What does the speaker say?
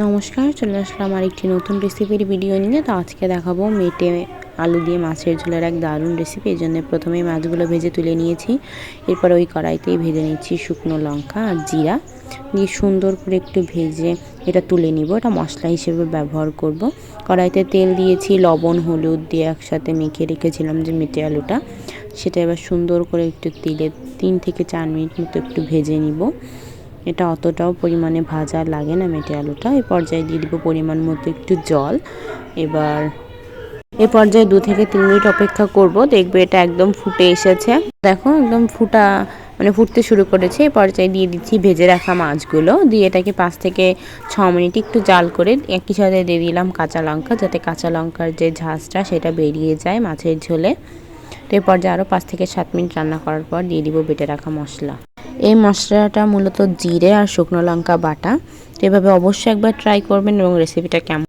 নমস্কার, চলে আসলাম আরেকটি নতুন রেসিপির ভিডিও নিয়ে। তো আজকে দেখাবো মেটে আলু দিয়ে মাছের ঝোলের এক দারুণ রেসিপি। এই জন্য প্রথমেই মাছগুলো ভেজে তুলে নিয়েছি। এরপর ওই কড়াইতেই ভেজে নিচ্ছি শুকনো লঙ্কা আর জিরা দিয়ে সুন্দর করে একটু ভেজে এটা তুলে নিব। এটা মশলা হিসেবে ব্যবহার করব। কড়াইতে তেল দিয়েছি, লবণ হলুদ দিয়ে একসাথে মেখে রেখেছিলাম যে মেটে আলুটা, সেটা এবার সুন্দর করে একটু তেলে 3 থেকে 4 মিনিট মতো একটু ভেজে নিব। এটা অতটাও পরিমাণে ভাজা লাগে না মেটে আলুটা। এই পর্যায়ে দিয়ে দিব পরিমাণ মতো একটু জল। এবার এই পর্যায়ে 2 থেকে 3 মিনিট অপেক্ষা করব। দেখবে এটা একদম ফুটে এসেছে। দেখো একদম ফুটতে শুরু করেছে। এই পর্যায়ে দিয়ে দিচ্ছি ভেজে রাখা মাছগুলো, দিয়ে এটাকে 5 থেকে 6 মিনিট একটু জাল করে একই সাথে দিয়ে দিলাম কাঁচা লঙ্কা, যাতে কাঁচা লঙ্কার যে ঝাঁঝটা সেটা বেরিয়ে যায় মাছের ঝোলে। তো এই পর্যায়ে আরও 5 থেকে 7 মিনিট রান্না করার পর দিয়ে দিব বেটে রাখা মশলা। এই মশলাটা মূলত জিরে আর শুকনো লঙ্কা বাটা। তো এভাবে অবশ্যই একবার ট্রাই করবেন এবং রেসিপিটা কেমন